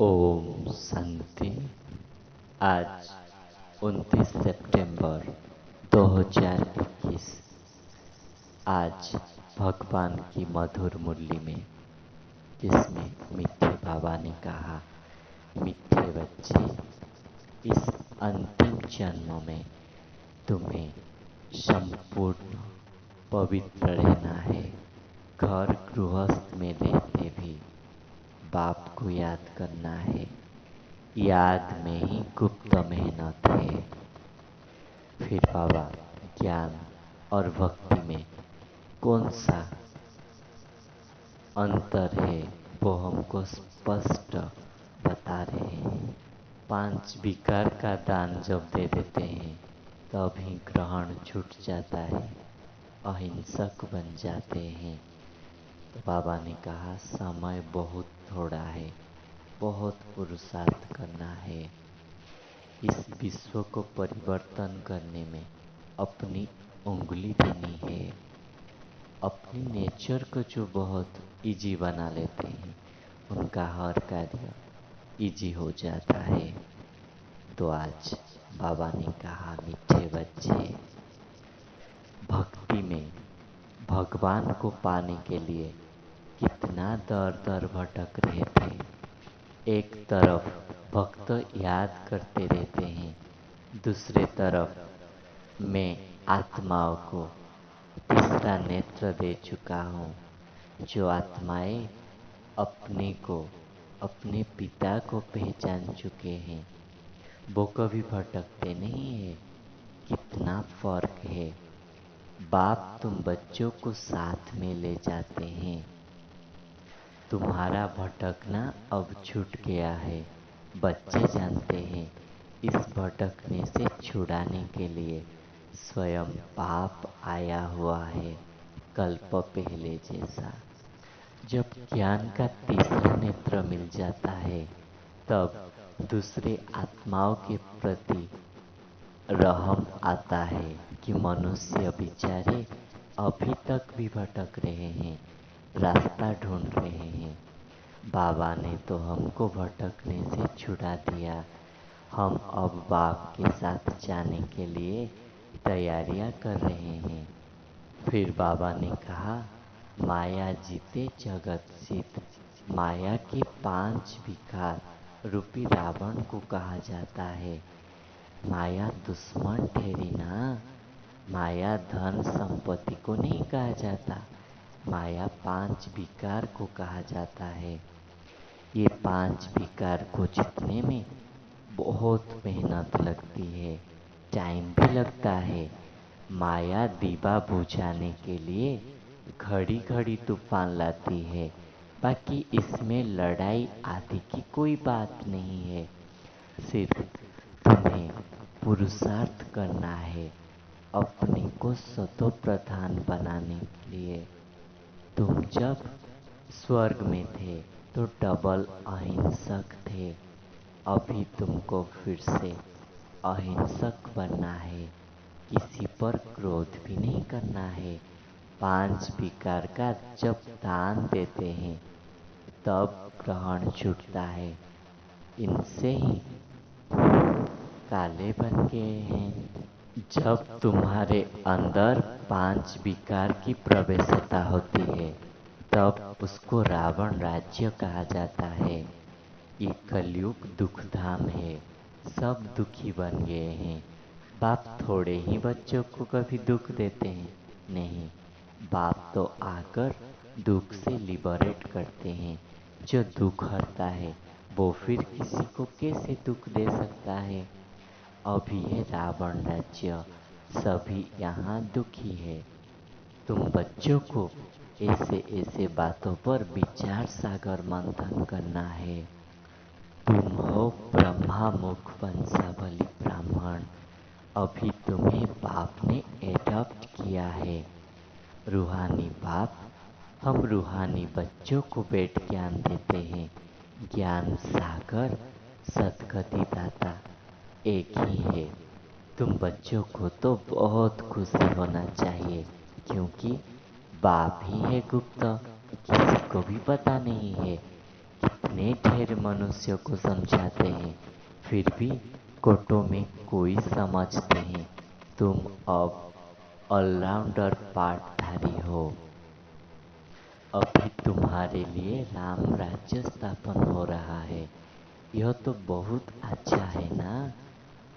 ओम शांति। आज 29 सितंबर 2021। आज भगवान की मधुर मुरली में जिसमें मिठे बाबा ने कहा, मिठे बच्चे, इस अंतिम जन्म में तुम्हें संपूर्ण पवित्र रहना है। घर गृहस्थ में रहते भी बाप को याद करना है। याद में ही गुप्त मेहनत है। फिर बाबा ज्ञान और भक्ति में कौन सा अंतर है वो हमको स्पष्ट बता रहे हैं। 5 विकार का दान जब दे देते हैं तभी ग्रहण छूट जाता है, अहिंसक बन जाते हैं। तो बाबा ने कहा समय बहुत थोड़ा है, बहुत पुरुषार्थ करना है। इस विश्व को परिवर्तन करने में अपनी उंगली देनी है। अपनी नेचर को जो बहुत इजी बना लेते हैं उनका हर कार्य इजी हो जाता है। तो आज बाबा ने कहा, मीठे बच्चे, भक्ति में भगवान को पाने के लिए कितना दर दर भटक रहे थे। एक तरफ भक्त याद करते रहते हैं, दूसरे तरफ मैं आत्माओं को तीसरा नेत्र दे चुका हूँ। जो आत्माएं अपने को, अपने पिता को पहचान चुके हैं वो कभी भटकते नहीं है। कितना फर्क है। बाप तुम बच्चों को साथ में ले जाते हैं। तुम्हारा भटकना अब छूट गया है। बच्चे जानते हैं इस भटकने से छुड़ाने के लिए स्वयं बाप आया हुआ है, कल्प पहले जैसा। जब ज्ञान का तीसरा नेत्र मिल जाता है तब दूसरे आत्माओं के प्रति रहम आता है कि मनुष्य बेचारे अभी तक भी भटक रहे हैं, रास्ता ढूंढ रहे हैं। बाबा ने तो हमको भटकने से छुड़ा दिया। हम अब बाप के साथ जाने के लिए तैयारियां कर रहे हैं। फिर बाबा ने कहा, माया जीते जगत जीत। माया के 5 विकार रूपी रावण को कहा जाता है। माया दुश्मन ठहरी ना। माया धन संपत्ति को नहीं कहा जाता। माया 5 विकार को कहा जाता है। ये 5 विकार को जीतने में बहुत मेहनत लगती है, टाइम भी लगता है। माया दीवा बुझाने के लिए घड़ी घड़ी तूफान लाती है। बाकी इसमें लड़ाई आदि की कोई बात नहीं है। सिर्फ तुम्हें पुरुषार्थ करना है अपने को सतो प्रधान बनाने के लिए। तुम जब स्वर्ग में थे तो डबल अहिंसक थे। अभी तुमको फिर से अहिंसक बनना है। किसी पर क्रोध भी नहीं करना है। 5 विकार का जब दान देते हैं तब ग्रहण छूटता है। इनसे ही काले बन गए हैं। जब तुम्हारे अंदर 5 विकार की प्रवेशता होती है तब उसको रावण राज्य कहा जाता है। ये कलयुग दुखधाम है, सब दुखी बन गए हैं। बाप थोड़े ही बच्चों को कभी दुख देते हैं? नहीं, बाप तो आकर दुख से लिबरेट करते हैं। जो दुख हरता है वो फिर किसी को कैसे दुख दे सकता है। अभी है रावण राज्य, सभी यहाँ दुखी है। तुम बच्चों को ऐसे ऐसे बातों पर विचार सागर मंथन करना है। तुम हो ब्रह्मा मुख वंशावली ब्राह्मण। अभी तुम्हें बाप ने एडॉप्ट किया है। रूहानी बाप हम रूहानी बच्चों को बैठ ज्ञान देते हैं। ज्ञान सागर सदगति दाता एक ही है। तुम बच्चों को तो बहुत खुशी होना चाहिए क्योंकि बाप ही है गुप्त, किसी को भी पता नहीं है। इतने ढेर मनुष्यों को समझाते हैं, फिर भी कोटों में कोई समझते हैं। तुम अब ऑलराउंडर पाठधारी हो। अभी तुम्हारे लिए राम राज्य स्थापन हो रहा है। यह तो बहुत अच्छा है ना,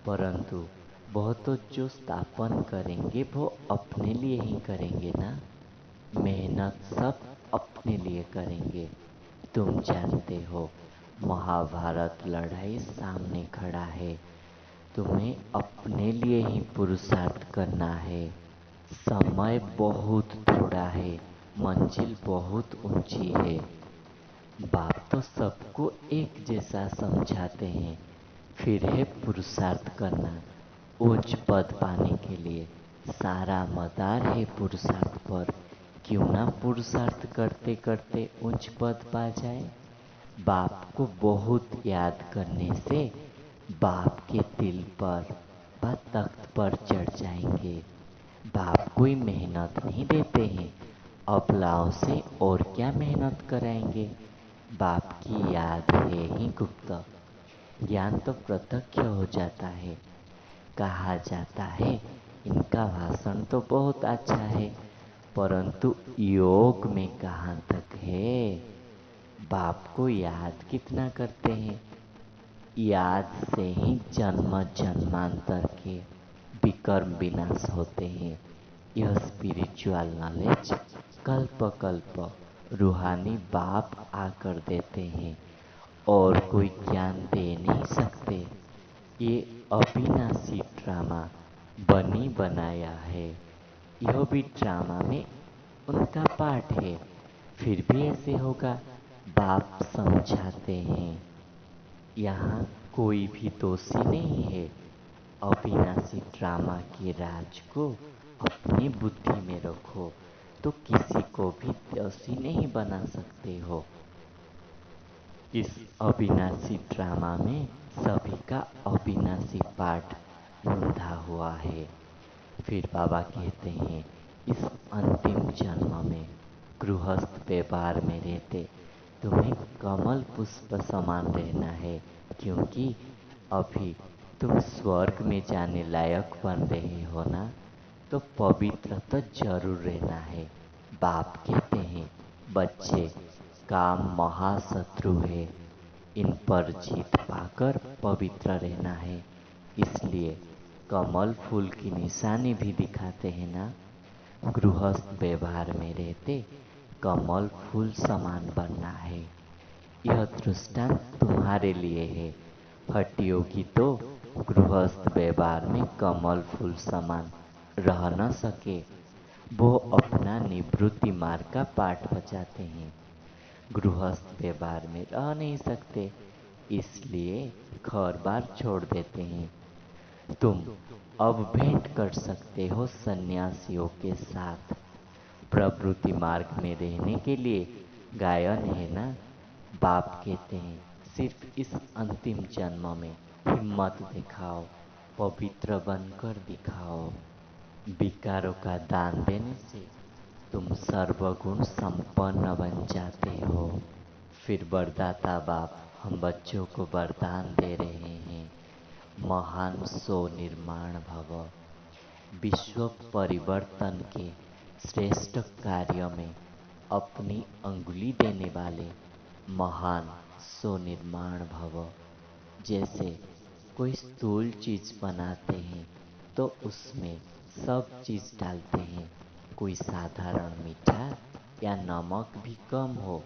परंतु वह तो जो स्थापन करेंगे वो अपने लिए ही करेंगे ना। मेहनत सब अपने लिए करेंगे। तुम जानते हो, महाभारत लड़ाई सामने खड़ा है। तुम्हें अपने लिए ही पुरुषार्थ करना है। समय बहुत थोड़ा है, मंजिल बहुत ऊंची है। बाप तो सबको एक जैसा समझाते हैं, फिर है पुरुषार्थ करना। उच्च पद पाने के लिए सारा मदार है पुरुषार्थ पर। क्यों ना पुरुषार्थ करते करते उच्च पद पा जाए। बाप को बहुत याद करने से बाप के दिल पर व तख्त पर चढ़ जाएंगे। बाप कोई मेहनत नहीं देते हैं, अबलाओं से और क्या मेहनत कराएंगे। बाप की याद है ही गुप्त, ज्ञान तो प्रत्यक्ष हो जाता है। कहा जाता है इनका भाषण तो बहुत अच्छा है, परंतु योग में कहाँ तक है। बाप को याद कितना करते हैं। याद से ही जन्म जन्मांतर के विकर्म विनाश होते हैं। यह स्पिरिचुअल नॉलेज कल्प कल्प रूहानी बाप आकर देते हैं और कोई ज्ञान दे नहीं सकते। ये अविनाशी ड्रामा बनी बनाया है। यह भी ड्रामा में उनका पार्ट है, फिर भी ऐसे होगा। बाप समझाते हैं यहाँ कोई भी दोषी नहीं है। अविनाशी ड्रामा के राज को अपनी बुद्धि में रखो तो किसी को भी दोषी नहीं बना सकते हो। इस अविनाशी ड्रामा में सभी का अविनाशी पाठ बंधा हुआ है। फिर बाबा कहते हैं इस अंतिम जन्म में गृहस्थ व्यवहार में रहते तुम्हें कमल पुष्प समान रहना है, क्योंकि अभी तुम स्वर्ग में जाने लायक बन रहे हो ना, तो पवित्र तो जरूर रहना है। बाप कहते हैं बच्चे, काम महाशत्रु है, इन पर जीत पाकर पवित्र रहना है। इसलिए कमल फूल की निशानी भी दिखाते हैं ना। गृहस्थ व्यवहार में रहते कमल फूल समान बनना है। यह दृष्टांत तुम्हारे लिए है। हठयोगी तो गृहस्थ व्यवहार में कमल फूल समान रह न सके, वो अपना निवृत्ति मार्ग का पाठ बचाते हैं। गृहस्थ व्यवहार में रह नहीं सकते, इसलिए घर बार छोड़ देते हैं। तुम अब भेंट कर सकते हो सन्यासियों के साथ। प्रवृत्ति मार्ग में रहने के लिए गायन है ना। बाप कहते हैं सिर्फ इस अंतिम जन्म में हिम्मत दिखाओ, पवित्र बनकर दिखाओ। विकारों का दान देने से तुम सर्वगुण संपन्न बन जाते हो। फिर वरदाता बाप हम बच्चों को वरदान दे रहे हैं, महान सो निर्माण भव। विश्व परिवर्तन के श्रेष्ठ कार्य में अपनी अंगुली देने वाले महान सो निर्माण भव। जैसे कोई स्थूल चीज बनाते हैं तो उसमें सब चीज डालते हैं। कोई साधारण मीठा या नमक भी कम हो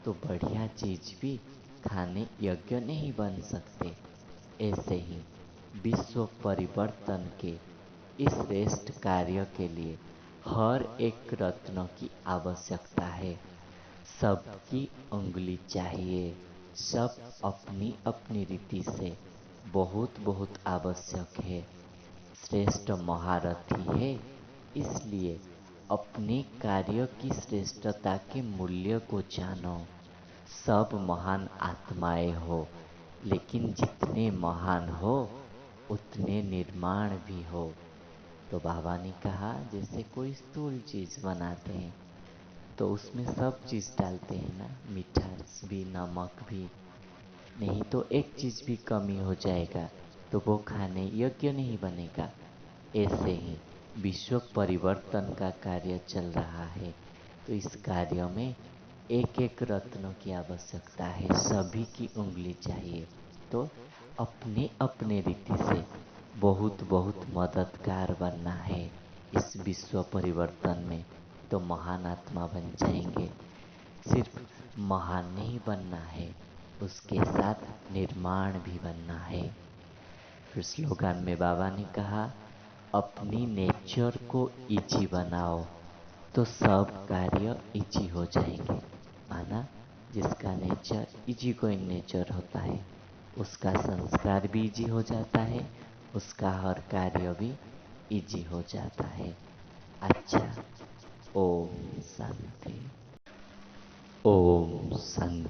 तो बढ़िया चीज भी खाने योग्य नहीं बन सकते। ऐसे ही विश्व परिवर्तन के इस श्रेष्ठ कार्य के लिए हर एक रत्न की आवश्यकता है। सबकी उंगली चाहिए, सब अपनी अपनी रीति से बहुत बहुत आवश्यक है। श्रेष्ठ महारथी है, इसलिए अपने कार्य की श्रेष्ठता के मूल्य को जानो। सब महान आत्माएं हो, लेकिन जितने महान हो उतने निर्माण भी हो। तो बाबा ने कहा जैसे कोई स्थूल चीज बनाते हैं तो उसमें सब चीज़ डालते हैं ना, मिठास भी, नमक भी। नहीं तो एक चीज़ भी कमी हो जाएगा तो वो खाने योग्य नहीं बनेगा। ऐसे ही विश्व परिवर्तन का कार्य चल रहा है, तो इस कार्य में एक एक रत्न की आवश्यकता है, सभी की उंगली चाहिए। तो अपने अपने रीति से बहुत बहुत मददगार बनना है इस विश्व परिवर्तन में, तो महान आत्मा बन जाएंगे। सिर्फ महान नहीं बनना है, उसके साथ निर्माण भी बनना है। फिर स्लोगन में बाबा ने कहा, अपनी नेचर को इजी बनाओ तो सब कार्य इजी हो जाएंगे। माना जिसका नेचर इजी गोइंग नेचर होता है, उसका संस्कार भी इजी हो जाता है, उसका हर कार्य भी इजी हो जाता है। अच्छा, ओम शांति। ओम शांति।